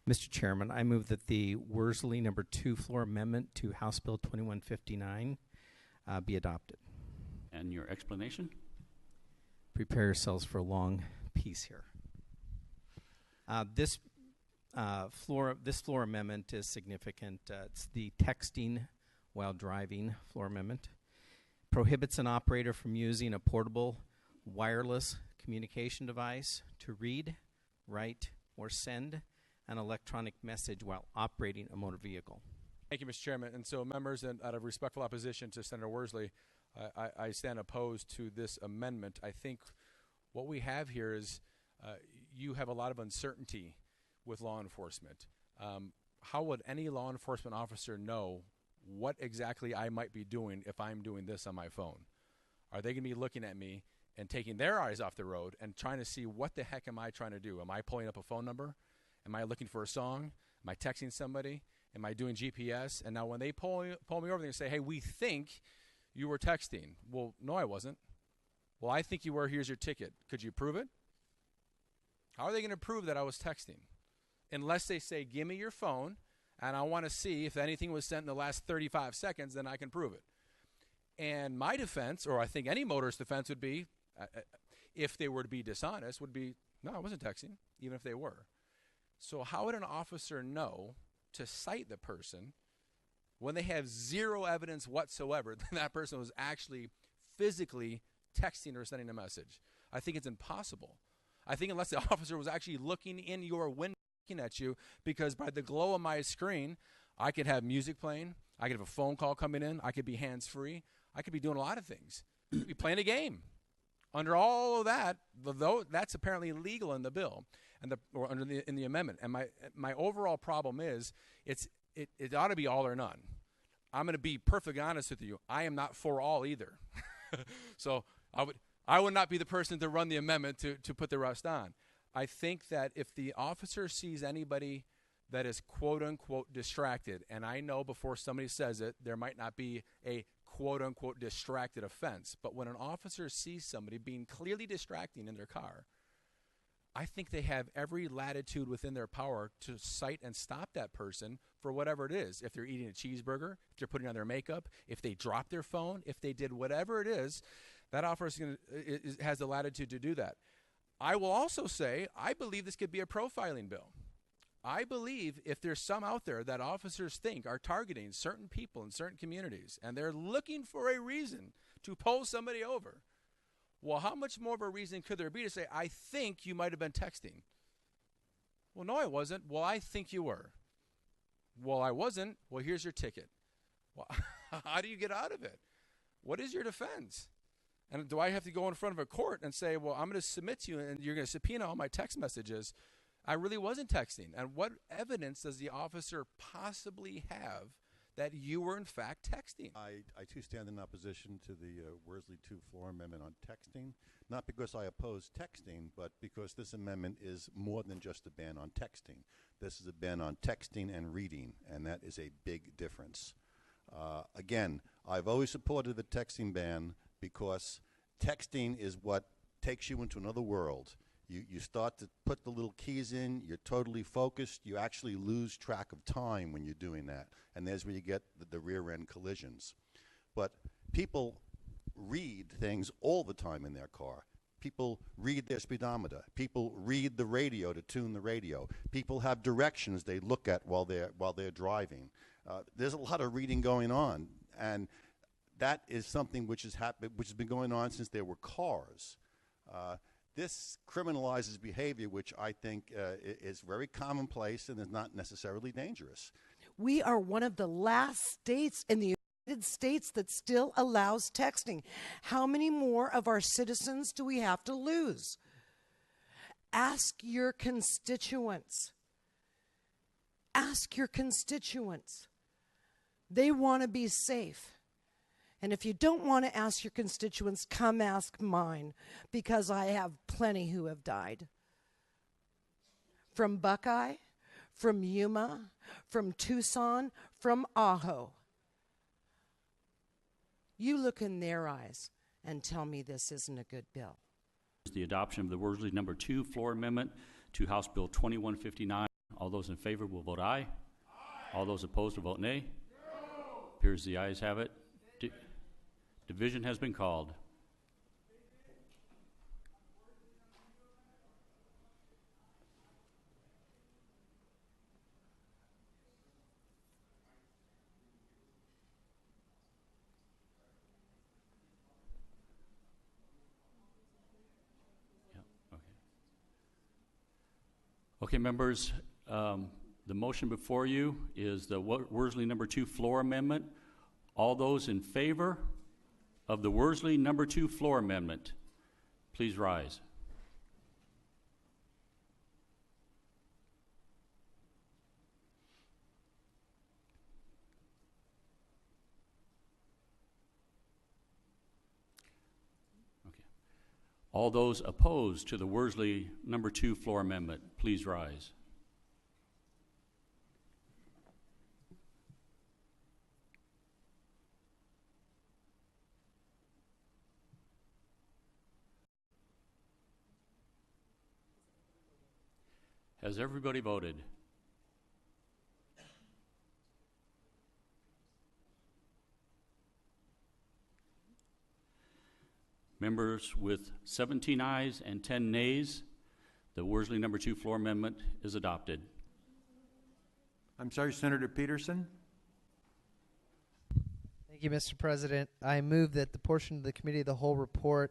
Mr. Chairman, I move that the Worsley number 2 floor amendment to House Bill 2159 be adopted. And your explanation? Prepare yourselves for a long piece here. This floor amendment is significant. It's the texting while driving floor amendment. Prohibits an operator from using a portable wireless communication device to read, write, or send an electronic message while operating a motor vehicle. Thank you, Mr. Chairman. And so, members, out of respectful opposition to Senator Worsley, I stand opposed to this amendment. I think what we have here is you have a lot of uncertainty with law enforcement. How would any law enforcement officer know what exactly I might be doing if I'm doing this on my phone? Are they going to be looking at me and taking their eyes off the road and trying to see what the heck am I trying to do? Am I pulling up a phone number? Am I looking for a song? Am I texting somebody? Am I doing GPS? And now when they pull me over, they say, hey, we think you were texting. Well, no, I wasn't. Well, I think you were. Here's your ticket. Could you prove it? How are they going to prove that I was texting? Unless they say, give me your phone, and I want to see if anything was sent in the last 35 seconds, then I can prove it. And my defense, or I think any motorist defense would be, if they were to be dishonest, would be, no, I wasn't texting, even if they were. So how would an officer know to cite the person when they have zero evidence whatsoever that that person was actually physically texting or sending a message? I think it's impossible. I think unless the officer was actually looking in your window, looking at you, because by the glow of my screen, I could have music playing, I could have a phone call coming in, I could be hands-free, I could be doing a lot of things. I could be playing a game. Under all of that, though, that's apparently legal in the bill, or in the amendment. And my overall problem is it ought to be all or none. I'm going to be perfectly honest with you. I am not for all either. So I would not be the person to run the amendment to put the rest on. I think that if the officer sees anybody that is quote-unquote distracted, and I know before somebody says it, there might not be a quote-unquote distracted offense, but when an officer sees somebody being clearly distracting in their car, I think they have every latitude within their power to cite and stop that person for whatever it is. If they're eating a cheeseburger, if they're putting on their makeup, if they dropped their phone, if they did whatever it is, that officer has the latitude to do that. I will also say I believe this could be a profiling bill. I believe if there's some out there that officers think are targeting certain people in certain communities and they're looking for a reason to pull somebody over, well, how much more of a reason could there be to say, I think you might have been texting? Well, no, I wasn't. Well, I think you were. Well, I wasn't. Well, here's your ticket. Well, how do you get out of it? What is your defense? And do I have to go in front of a court and say, well, I'm going to submit to you and you're going to subpoena all my text messages? I really wasn't texting. And what evidence does the officer possibly have that you were, in fact, texting? I too stand in opposition to the Worsley 2 floor amendment on texting, not because I oppose texting, but because this amendment is more than just a ban on texting. This is a ban on texting and reading, and that is a big difference. Again, I've always supported the texting ban because texting is what takes you into another world. You start to put the little keys in, you're totally focused, you actually lose track of time when you're doing that, and there's where you get the rear-end collisions. But people read things all the time in their car. People read their speedometer. People read the radio to tune the radio. People have directions they look at while they're driving. There's a lot of reading going on, and that is something which has been going on since there were cars. This criminalizes behavior which I think is very commonplace and is not necessarily dangerous. We are one of the last states in the United States that still allows texting. How many more of our citizens do we have to lose? Ask your constituents. Ask your constituents. They want to be safe. And if you don't want to ask your constituents, come ask mine, because I have plenty who have died. From Buckeye, from Yuma, from Tucson, from Ajo. You look in their eyes and tell me this isn't a good bill. The adoption of the Worsley number 2 floor amendment to House Bill 2159 All those in favor will vote aye. All those opposed will vote nay. Appears the ayes have it. Division has been called. Okay, members, the motion before you is the Worsley number 2 floor amendment. All those in favor of the Worsley number 2 floor amendment, please rise. Okay. All those opposed to the Worsley number 2 floor amendment, please rise. Has everybody voted? Members, with 17 ayes and 10 nays, the Worsley number 2 floor amendment is adopted. I'm sorry, Senator Peterson? Thank you, Mr. President. I move that the portion of the Committee of the Whole report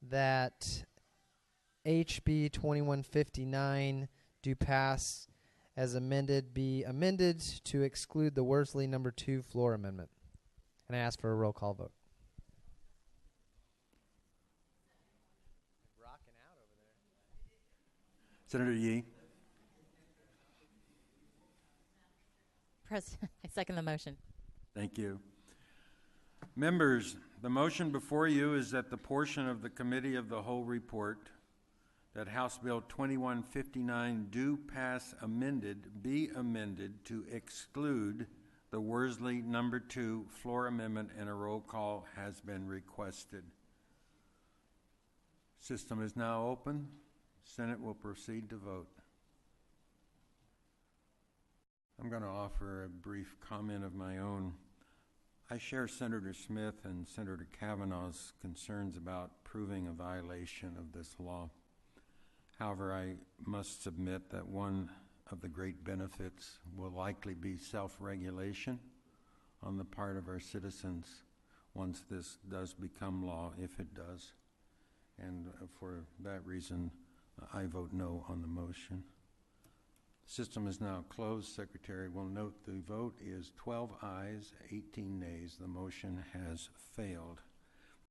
that HB 2159 do pass as amended be amended to exclude the Worsley number 2 floor amendment. And I ask for a roll call vote. Senator Yee? President, I second the motion. Thank you. Members, the motion before you is that the portion of the Committee of the Whole report that House Bill 2159 do pass amended be amended to exclude the Worsley number 2 floor amendment, and a roll call has been requested. System is now open. Senate will proceed to vote. I'm going to offer a brief comment of my own. I share Senator Smith and Senator Kavanaugh's concerns about proving a violation of this law. However, I must submit that one of the great benefits will likely be self-regulation on the part of our citizens once this does become law, if it does. And for that reason, I vote no on the motion. The system is now closed. Secretary will note the vote is 12 ayes, 18 nays. The motion has failed.